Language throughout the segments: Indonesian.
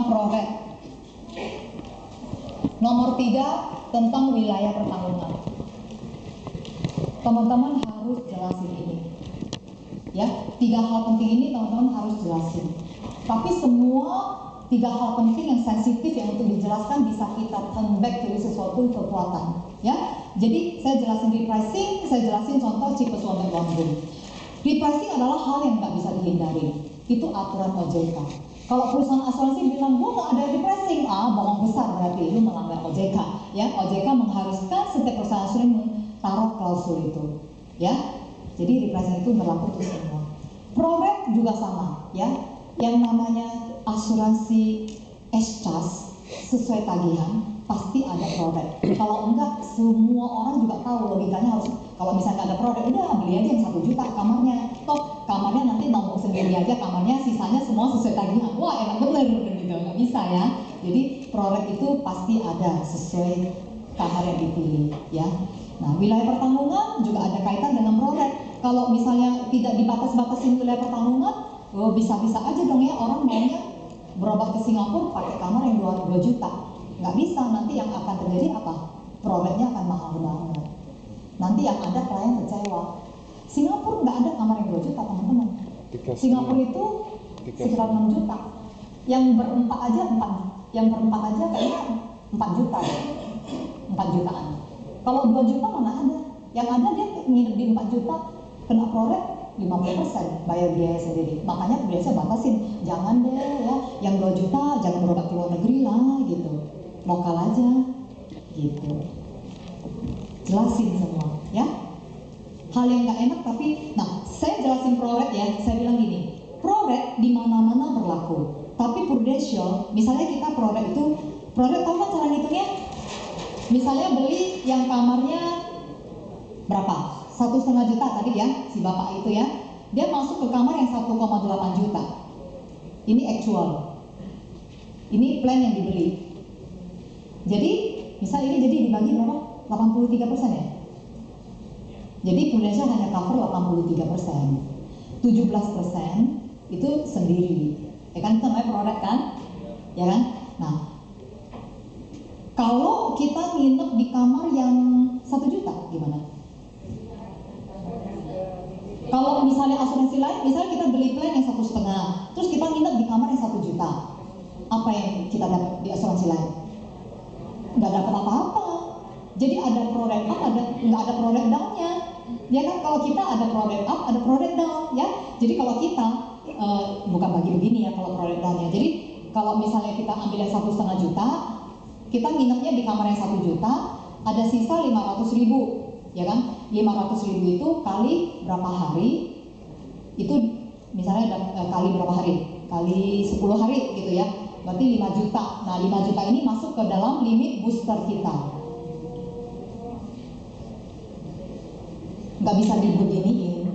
Proret. Nomor 3 tentang wilayah pertanggungan. Teman-teman harus jelasin ini. Ya, 3 hal penting ini teman-teman harus jelasin. Tapi semua 3 hal penting yang sensitif yang untuk dijelaskan bisa kita turn back jadi sesuatu kekuatan. Ya, jadi saya jelasin repricing, saya jelasin contoh Cheapest London London. Repricing adalah hal yang nggak bisa dihindari. Itu aturan OJK. Kalau perusahaan asuransi bilang gua nggak ada repricing, bohong besar berarti lu melanggar OJK. Ya, OJK mengharuskan setiap perusahaan asuransi taruh klausul itu. Ya, jadi repricing itu berlaku untuk semua. Proret juga sama, ya. Yang namanya asuransi SCAS sesuai tagihan pasti ada proret. Kalau enggak, semua orang juga tahu logikanya harus. Kalau misalnya nggak ada proret, udah beli aja yang 1 juta kamarnya. Toh kamarnya nanti nombok sendiri aja kamarnya, sisanya semua sesuai tagihan. Wah enak bener gitu, nggak bisa ya. Jadi proret itu pasti ada sesuai kamar yang dipilih, ya. Nah, wilayah pertanggungan juga ada kaitan dengan proret. Kalau misalnya tidak dibatas-batasin wilayah pertanggungan, bisa-bisa aja dong ya orang maunya berobat ke Singapura pakai kamar yang 2 juta. Nggak bisa, nanti yang akan terjadi apa? Proretnya akan mahal banget. Nanti yang ada klien kecewa. Singapura nggak ada kamar yang 2 juta teman-teman. Singapura itu sekitar 6 juta. Yang berempat aja kayaknya 4 juta. 4 jutaan. Kalau 2 juta mana ada? Yang ada dia nginep di 4 juta kena proret 50% bayar biaya sendiri. Makanya biasa batasin, jangan deh ya, yang 2 juta jangan berobat ke luar negeri lah gitu. Lokal aja gitu. Jelasin semua ya. Hal yang nggak enak tapi, nah saya jelasin proret ya. Saya bilang gini, proret di mana-mana berlaku. Tapi prudential, misalnya kita proret tahu kan cara ngitungnya? Misalnya beli yang kamarnya berapa? 1,5 juta tadi ya, si bapak itu ya. Dia masuk ke kamar yang 1,8 juta. Ini actual. Ini plan yang dibeli. Jadi, misal ini jadi dibagi berapa? 83% ya? Jadi prudential hanya cover 83%. 17% itu sendiri. Ya kan, itu namanya proret kan? Ya kan? Nah, kalau kita nginep di kamar yang 1 juta, gimana? Kalau misalnya asuransi lain, misalnya kita beli plan yang 1,5, terus kita nginep di kamar yang 1 juta, apa yang kita dapat di asuransi lain? Nggak dapat apa-apa. Jadi ada proret up, nggak ada proret down-nya. Ya kan, kalau kita ada proret up, ada proret down, ya. Jadi kalau kita bukan bagi begini ya kalau proret down-nya. Jadi kalau misalnya kita ambil yang 1,5 juta, kita nginepnya di kamar yang 1 juta, ada sisa 500.000, ya kan? 500.000 itu kali berapa hari? Itu misalnya kali berapa hari? Kali 10 hari gitu ya. Berarti 5 juta. Nah, 5 juta ini masuk ke dalam limit booster kita. Nggak bisa dibeginiin.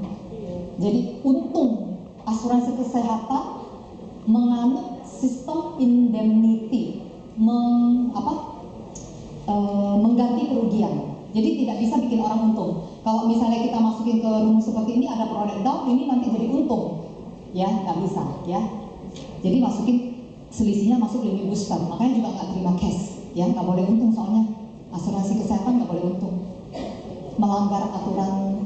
Jadi untung asuransi kesehatan menganut sistem indemnity, mengganti kerugian. Jadi tidak bisa bikin orang untung. Kalau misalnya kita masukin ke rumus seperti ini ada proret down, ini nanti jadi untung, ya nggak bisa, ya. Jadi masukin selisihnya masuk limit booster, makanya juga nggak terima cash, ya nggak boleh untung soalnya asuransi kesehatan nggak boleh untung, melanggar aturan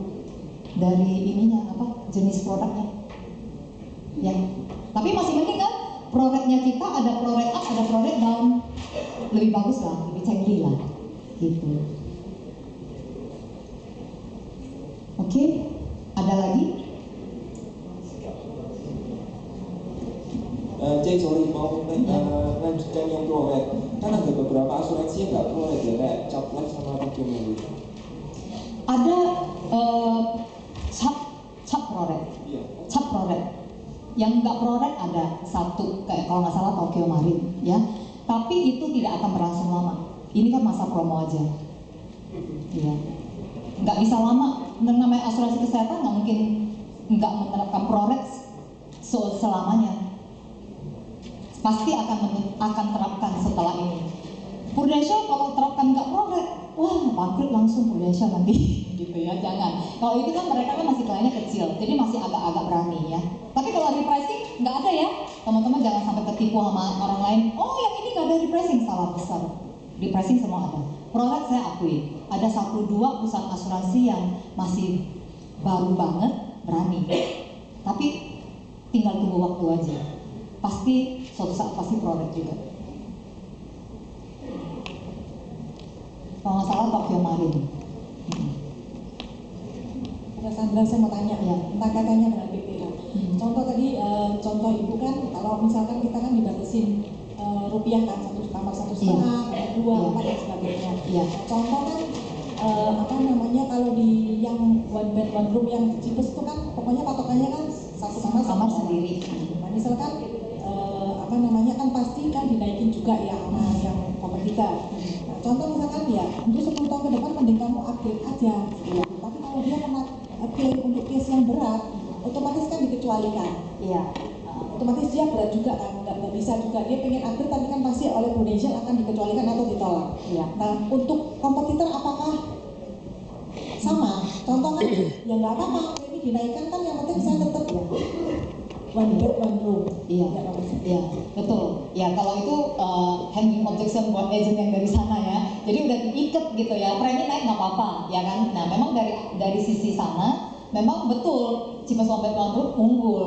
dari ininya jenis produknya, ya. Tapi masih penting kan proretnya kita ada proret up, ada proret down, lebih bagus lah, lebih canggih lah, gitu. Oke, ada lagi? Sorry mau lanjutkan yang proret. Kan ada beberapa asuransi yang nggak proret ya, kayak Caplet sama Tokyo Marine. Ada cap proret. Iya. Cap proret. Yang nggak proret ada satu, kayak kalau nggak salah Tokyo Marine, ya. Tapi itu tidak akan berlangsung lama. Ini kan masa promo aja. Iya. Nggak bisa lama. Namanya asuransi kesehatan nggak mungkin nggak menerapkan proret selamanya. Pasti akan terapkan setelah ini. Prudential kalau terapkan nggak proret, wah bangkrut langsung Prudential nanti, gitu ya, jangan. Kalau itu kan mereka kan masih kliennya kecil, jadi masih agak-agak berani ya. Tapi kalau repricing nggak ada ya. Teman-teman jangan sampai tertipu sama orang lain. Oh yang ini nggak ada repricing, salah besar. Repricing semua ada. Produk saya akui, ada 1-2 perusahaan asuransi yang masih baru banget berani. Tapi tinggal tunggu waktu aja. Pasti suatu saat pasti produk juga. Kalau nggak salah Tokyo Marine. Sandra, saya mau tanya Ya. tentang katanya dengan BPH. Contoh tadi, contoh ibu kan, kalau misalkan kita kan dibatasin rupiah kan, tambah 1,5, tambah 2, 4 dan sebagainya. Iya. Contoh kan, apa namanya, kalau di yang one bed one room yang cheapest itu kan, pokoknya patokannya kan satu kamar Kamar sendiri. Nah, misalkan apa namanya kan pasti kan dinaikin juga ya sama yang kompetitor. Nah, contoh misalkan ya untuk 10 tahun ke depan mending kamu upgrade aja. Gitu. Tapi kalau dia kena klaim untuk case yang berat, otomatis kan dikecualikan. Iya. Otomatis dia berat juga kan, nggak bisa juga dia pengen upgrade tapi kan pasti oleh Prudential akan dikecualikan atau ditolak. Iya. Nah untuk kompetitor apakah sama? Contoh kan ya nggak apa-apa, ini dinaikkan kan yang penting saya tetap ya one bed one room. Iya, Ya, iya, betul. Ya kalau itu handling objection buat agent yang dari sana ya. Jadi udah diikat gitu ya. Premi naik nggak apa-apa, ya kan? Nah memang dari sisi sana memang betul cheapest one bed one room unggul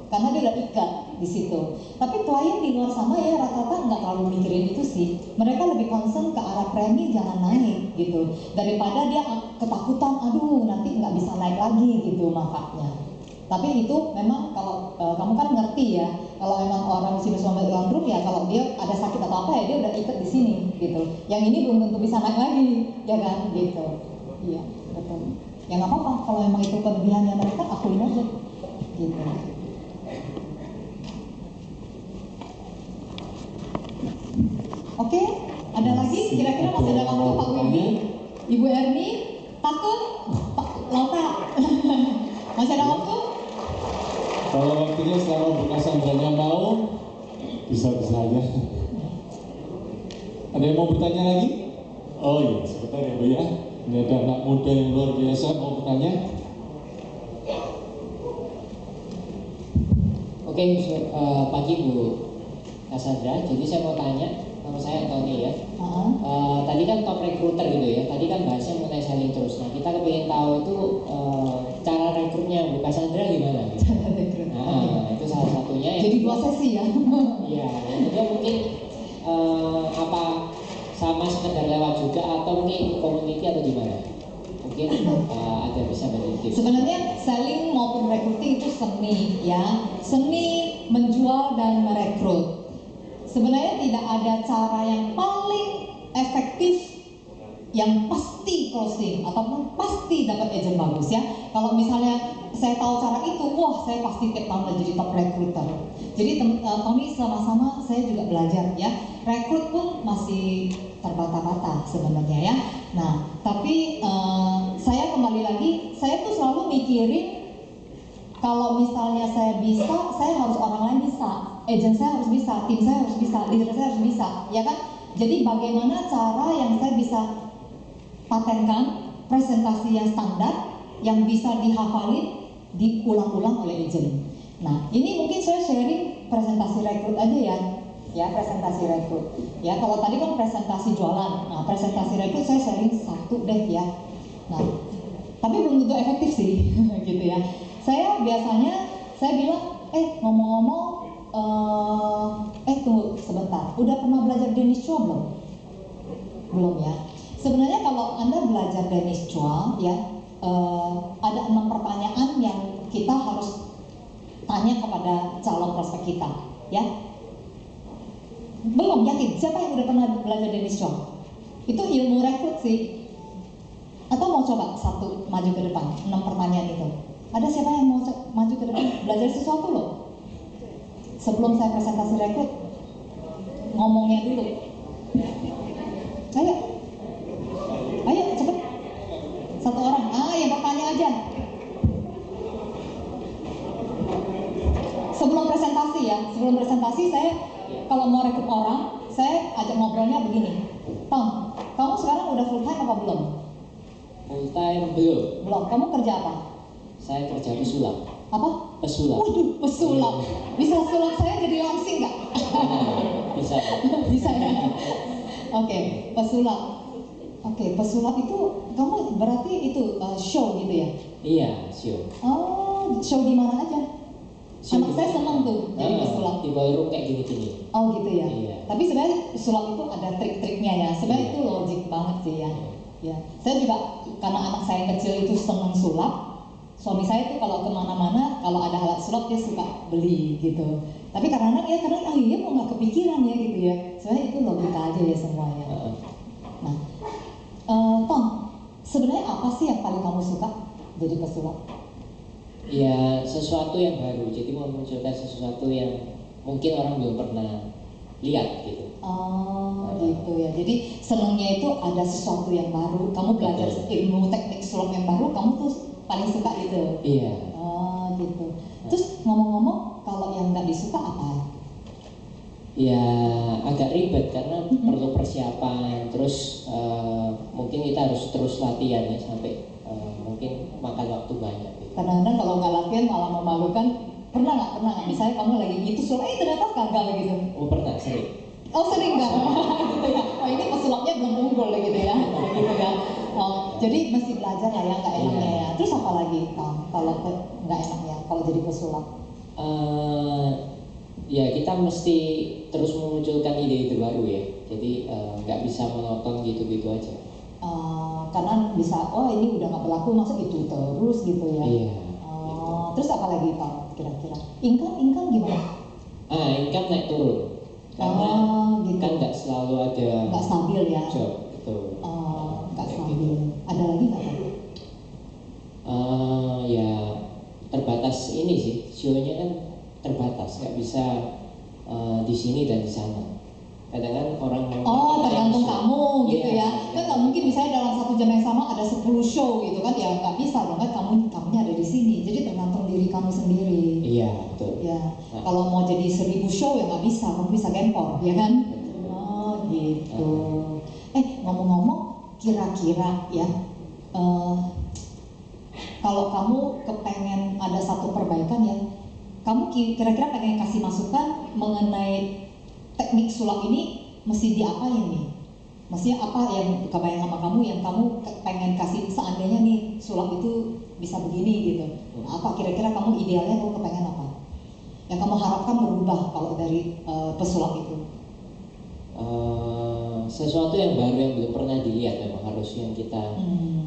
karena dia udah ikat di situ. Tapi klien di luar sana ya rata-rata nggak terlalu mikirin itu sih. Mereka lebih concern ke arah premi jangan naik gitu. Daripada dia ketakutan, aduh nanti nggak bisa naik lagi gitu manfaatnya. Tapi itu memang kalau kamu kan ngerti ya, kalau memang orang cheapest one bed one room ya kalau dia ada sakit atau apa ya dia udah ikat di sini gitu. Yang ini belum tentu bisa naik lagi, ya kan gitu. Iya, betul. Ya nggak apa-apa kalau memang itu kelebihannya mereka akuin aja gitu. Oke, ada lagi? Kira-kira masih ada waktu Pak Wibi, Ibu Erni, takut, Pak Lauta, masih ada waktu? Kalau waktunya selama Bu Cassandranya mau, bisa-bisa aja. Ada yang mau bertanya lagi? Oh iya, sebentar ya Bu ya. Ini ada anak muda yang luar biasa mau bertanya. Oke, pagi Bu Cassandra. Jadi saya mau tanya, nama saya Anthony ya. Tadi kan top recruiter gitu ya. Tadi kan bahasnya mengenai selling terus. Nah kita kepingin tahu itu cara rekrutnya Bu Cassandra gimana? Gitu. Cara rekrut. Nah itu salah satunya. Jadi 2 sesi ya? Iya. Yang kedua mungkin apa sama sekedar lewat juga atau mungkin community atau gimana? Mungkin ada bisa bagi tips. Sebenarnya selling maupun recruiting itu seni ya, seni menjual dan merekrut. Sebenarnya tidak ada cara yang paling efektif yang pasti closing ataupun pasti dapat agent bagus ya. Kalau misalnya saya tahu cara itu, wah saya pasti tiap tahun jadi top recruiter. Jadi Tommy sama-sama saya juga belajar ya. Rekrut pun masih terbata-bata sebenarnya ya. Nah, tapi saya kembali lagi, saya tuh selalu mikirin kalau misalnya saya bisa, saya harus orang lain bisa, agent saya harus bisa, tim saya harus bisa, leader saya harus bisa, ya kan? Jadi bagaimana cara yang saya bisa patenkan presentasi yang standar, yang bisa dihafalin, diulang-ulang oleh agent. Nah, ini mungkin saya sharing presentasi rekrut aja ya presentasi rekrut. Ya kalau tadi kan presentasi jualan, nah presentasi rekrut saya sharing satu deh ya. Nah, tapi belum tentu efektif sih, gitu ya. Saya biasanya bilang, ngomong-ngomong, tunggu sebentar, udah pernah belajar Danish Chua belum? Belum ya. Sebenarnya kalau Anda belajar Danish Chua ya, ada 6 pertanyaan yang kita harus tanya kepada calon prospek kita, ya. Belum yakin? Siapa yang udah pernah belajar Danish Chua? Itu ilmu rekrut sih. Atau mau coba satu maju ke depan, 6 pertanyaan itu. Ada siapa yang mau maju ke depan belajar sesuatu loh? Sebelum saya presentasi rekrut, ngomongnya dulu. Ayo cepet. Satu orang. Yang bertanya aja. Sebelum presentasi saya kalau mau rekrut orang, saya ajak ngobrolnya begini. Tom, kamu sekarang udah full time apa belum? Full time belum. Belum. Kamu kerja apa? Saya kerja pesulap. Apa? Pesulap. Waduh, pesulap. Bisa sulap saya jadi langsing nggak? Bisa. Bisa ya. Oke, pesulap. Oke, pesulap itu kamu berarti itu show gitu ya? Iya, show. Oh, show di mana aja? Anak saya senang tuh jadi pesulap. Di ballroom kayak gini-gini. Oh gitu ya. Iya. Tapi sebenarnya sulap itu ada trik-triknya ya. Sebenarnya Iya. itu logik banget sih ya. Ya, saya juga karena anak saya yang kecil itu senang sulap. Suami saya tuh kalau kemana-mana, kalau ada alat sulap dia suka beli gitu. Tapi kadang-kadang ya kadang iya mau nggak kepikiran ya gitu ya. Sebenarnya itu logika aja ya semuanya. Nah, Tom, sebenarnya apa sih yang paling kamu suka jadi pesulap? Ya sesuatu yang baru. Jadi memunculkan sesuatu yang mungkin orang belum pernah lihat gitu. Oh gitu ya. Jadi senangnya itu ada sesuatu yang baru. Kamu belajar ilmu teknik sulap yang baru, kamu tuh paling suka gitu. Iya. Oh gitu. Terus ngomong-ngomong, kalau yang nggak disuka apa? Ya agak ribet karena perlu persiapan. Terus mungkin kita harus terus latihan ya sampai mungkin makan waktu banyak. Gitu. Kadang-kadang kalau nggak latihan malah memalukan. Pernah nggak? Misalnya kamu lagi itu sulap, ternyata gagal gitu. Oh pernah, sering. Oh sering nggak? Gitu ya. Oh ini pesulapnya belum unggul gitu ya. Gitu ya. Oh, jadi mesti belajar lah ya nggak enaknya ya. Terus apa lagi kalau nggak enaknya kalau jadi pesulap? Ya kita mesti terus memunculkan ide-ide baru ya. Jadi nggak bisa monoton gitu-gitu aja. Karena bisa, oh ini udah nggak berlaku, masa gitu terus gitu ya. Iya. Terus apa lagi Pak kira-kira? Income gimana? Income naik turun. Karena gitu. kan nggak selalu ada. Nggak stabil ya. Job, betul. Nggak Kayak stabil. gitu. Ada lagi nggak Pak? Ya terbatas ini sih, show-nya kan terbatas, nggak bisa di sini dan di sana. Kadang kan orang Tergantung kamu gitu Iya. ya. Kan nggak mungkin misalnya dalam satu jam yang sama ada 10 show gitu kan ya, nggak bisa dong kan, kamunya ada di sini. Jadi tergantung diri kamu sendiri. Iya, betul. Ya, kalau mau jadi 1000 show ya nggak bisa, kamu bisa gempor, ya kan? Oh gitu. Ngomong-ngomong, kira-kira ya, kalau kamu kepengen ada satu perbaikan ya, kamu kira-kira pengen kasih masukan mengenai teknik sulap ini mesti diapain nih? Maksudnya apa yang kebayang sama kamu yang kamu pengen kasih seandainya nih sulap itu bisa begini gitu? Nah, apa kira-kira kamu idealnya kamu kepengen apa? Yang kamu harapkan berubah kalau dari pesulap itu? Sesuatu yang baru yang belum pernah dilihat memang harus yang kita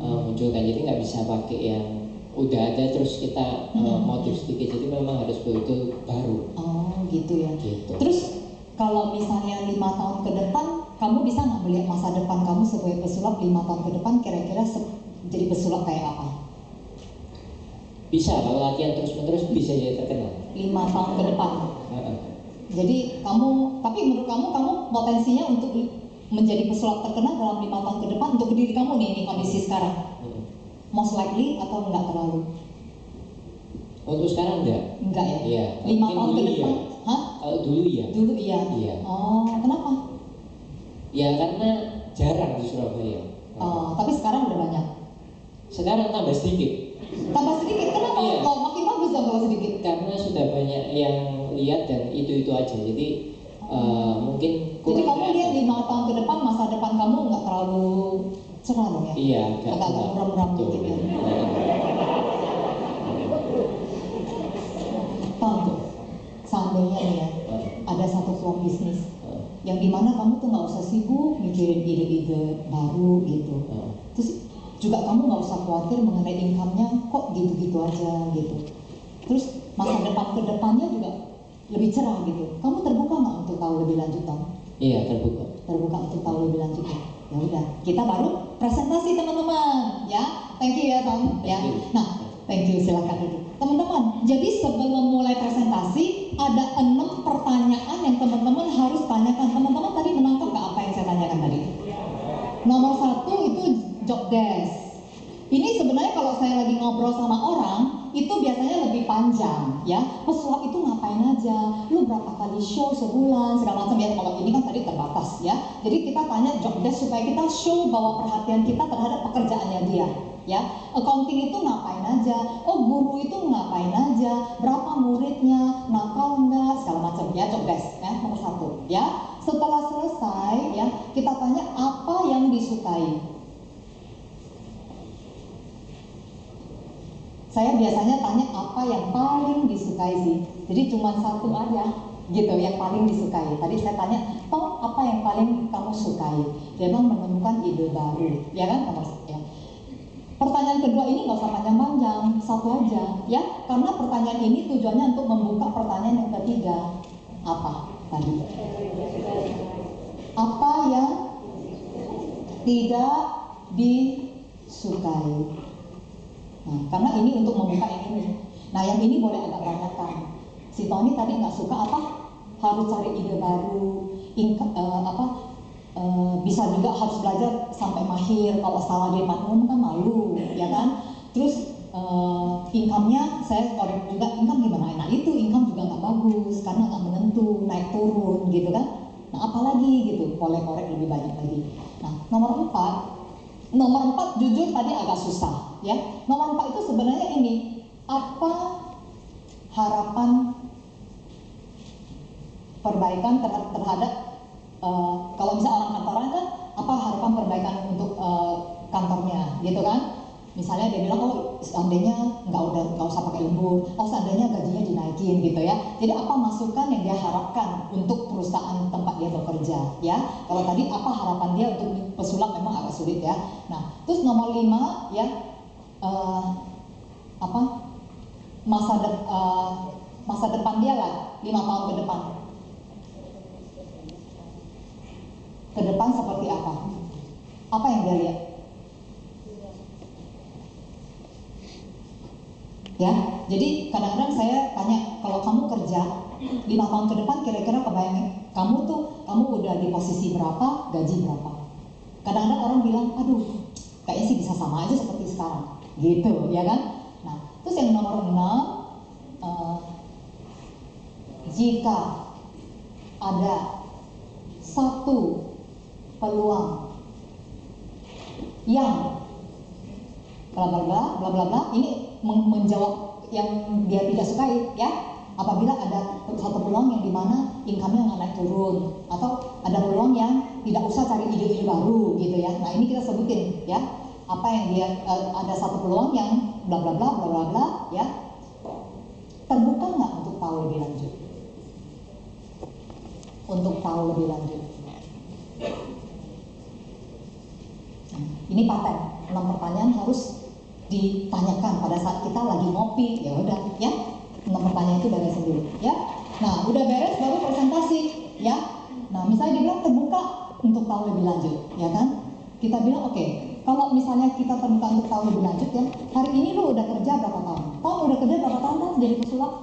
munculkan. Jadi nggak bisa pakai yang udah ada terus kita modif sedikit. Jadi memang harus betul-betul baru. Oh gitu ya. Gitu. Terus kalau misalnya 5 tahun ke depan, kamu bisa nggak melihat masa depan kamu sebagai pesulap 5 tahun ke depan kira-kira jadi pesulap kayak apa? Bisa, kalau latihan terus-menerus bisa jadi terkenal. 5 tahun ke depan. Jadi tapi menurut kamu potensinya untuk menjadi pesulap terkenal dalam 5 tahun ke depan untuk diri kamu nih, ini kondisi sekarang. Most likely atau enggak terlalu? Untuk sekarang enggak? Enggak ya? Iya. 5 tahun ke depan? Iya. Hah? Kalau dulu iya. Dulu iya? Iya. Oh, kenapa? Ya karena jarang di Surabaya. Tapi sekarang udah banyak? Sekarang tambah sedikit. Tambah sedikit? Kenapa? Iya. Kok makin bagus dong kalau sedikit? Karena sudah banyak yang lihat dan itu aja. Jadi mungkin Jadi kurang kamu lihat kreatif. 5 tahun ke depan masa depan kamu nggak terlalu cerah dong ya? Iya, agak muram-muram gitu ya. Tom, seandainya nih ya, ada satu kelompok bisnis yang dimana kamu tuh nggak usah sibuk mikirin ide-ide baru gitu. Terus juga kamu nggak usah khawatir mengenai income-nya kok gitu-gitu aja gitu. Terus masa depan ke depannya juga lebih cerah gitu. Kamu terbuka nggak untuk tahu lebih lanjut, Tom? Iya, terbuka. Terbuka untuk tahu lebih lanjut ya. Ya udah, kita baru presentasi teman-teman ya. Thank you ya Tom ya. Nah, thank you, silakan duduk. Teman-teman, jadi sebelum mulai presentasi ada 6 pertanyaan yang teman-teman harus tanyakan. Teman-teman tadi menangkap nggak apa yang saya tanyakan tadi? Nomor 1 itu job desk. Ini sebenarnya kalau saya lagi ngobrol sama orang, itu biasanya lebih lebih panjang ya. Pesulap itu ngapain aja? Lu berapa kali show sebulan segala macam ya. Kalau ini kan tadi terbatas ya. Jadi kita tanya job desk supaya kita show bahwa perhatian kita terhadap pekerjaannya dia. Ya, accounting itu ngapain aja? Oh, guru itu ngapain aja? Berapa muridnya? Nakal enggak? Segala macam ya, job desk ya, nomor 1 ya. Setelah selesai ya, kita tanya apa yang disukai. Saya biasanya tanya apa yang paling disukai sih. Jadi cuma 1 aja gitu yang paling disukai. Tadi saya tanya, "Toh, apa yang paling kamu sukai?" Dia bilang menemukan ide baru, ya kan? Ya. Pertanyaan kedua ini nggak usah panjang-panjang, 1 aja ya. Karena pertanyaan ini tujuannya untuk membuka pertanyaan yang ketiga. Apa tadi? Apa yang tidak disukai? Nah, karena ini untuk membuka yang ini. Nah, yang ini boleh agak banyakkan. Si Tony tadi nggak suka apa? Harus cari ide baru, bisa juga harus belajar sampai mahir. Kalau salah di depan umum kan malu, ya kan? Terus income-nya saya korek juga, income gimana? Nah, itu income juga nggak bagus karena nggak menentu, naik turun gitu kan? Nah, apalagi gitu, boleh korek lebih banyak lagi. Nah, nomor 4 jujur tadi agak susah ya. Nomor 4 itu sebenarnya ini, apa harapan perbaikan terhadap kalau misalnya orang kantoran kan apa harapan perbaikan untuk kantornya gitu kan. Misalnya dia bilang, oh seandainya nggak usah pakai lembur, oh seandainya gajinya dinaikin gitu ya. Jadi apa masukan yang dia harapkan untuk perusahaan tempat dia bekerja ya. Kalau tadi apa harapan dia untuk pesulap memang agak sulit ya. Nah terus nomor 5 ya, masa depan dia lah 5 tahun ke depan. Ke depan seperti apa? Apa yang dia lihat? Ya, jadi kadang-kadang saya tanya, kalau kamu kerja 5 tahun ke depan kira-kira kebayang kamu udah di posisi berapa, gaji berapa? Kadang-kadang orang bilang, aduh, kayaknya sih bisa sama aja seperti sekarang, gitu, ya kan? Nah, terus yang nomor 6, jika ada 1 peluang yang bla bla bla bla bla bla, ini menjawab yang dia tidak sukai ya. Apabila ada 1 peluang yang dimana income-nya nggak naik turun, atau ada peluang yang tidak usah cari ide-ide baru gitu ya. Nah ini kita sebutin ya, apa yang dia ada 1 peluang yang bla bla bla bla bla bla ya. Terbuka nggak untuk tahu lebih lanjut? Untuk tahu lebih lanjut. Ini paten, 6 pertanyaan harus ditanyakan pada saat kita lagi ngopi, ya udah ya. 6 pertanyaan itu beres sendiri ya. Nah udah beres baru presentasi ya. Nah misalnya dibilang terbuka untuk tahu lebih lanjut ya kan. Kita bilang oke, kalau misalnya kita terbuka untuk tahu lebih lanjut ya, hari ini lu udah kerja berapa tahun? Udah kerja berapa tahun kan jadi pesulap?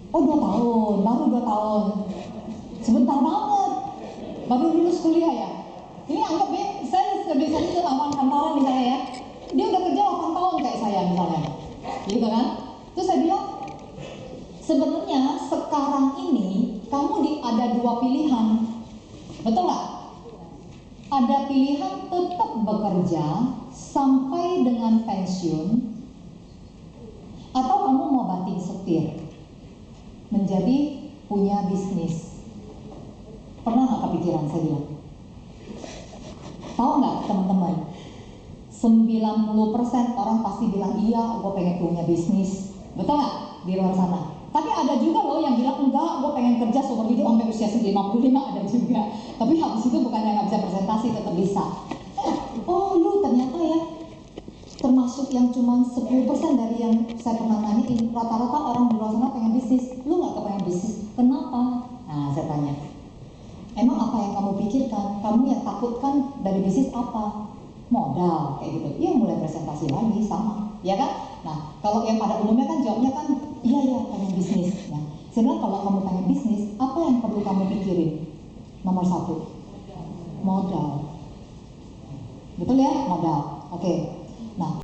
Oh 2 tahun, baru 2 tahun. Sebentar banget, baru lulus kuliah ya. Ini anggap ya, saya biasanya lawan kantoran misalnya ya, dia udah kerja 8 tahun kayak saya misalnya, gitu kan? Terus saya bilang, sebenarnya sekarang ini kamu ada 2 pilihan, betul nggak? Ada pilihan tetap bekerja sampai dengan pensiun, atau kamu mau banting setir, menjadi punya bisnis. Pernah nggak kepikiran saya bilang? Tahu nggak teman-teman? 90% orang pasti bilang iya, gue pengen punya bisnis. Betul nggak di luar sana? Tapi ada juga loh yang bilang enggak, gue pengen kerja seumur hidup sampai usia 55, ada juga. Tapi habis itu bukannya nggak bisa presentasi, tetap bisa. Oh lu ternyata ya termasuk yang cuma 10% dari yang saya pernah nanyain. Rata-rata orang di luar sana pengen bisnis. Lu nggak kepengen bisnis? Kenapa? Nah saya tanya, emang apa yang kamu pikirkan? Kamu yang takutkan dari bisnis apa? Modal, kayak gitu. Iya mulai presentasi lagi, sama, ya kan? Nah, kalau yang pada umumnya kan jawabnya kan, iya pengen bisnis. Ya. Saya bilang kalau kamu pengen bisnis, apa yang perlu kamu pikirin? Nomor 1, modal. Betul ya, modal. Oke. Nah.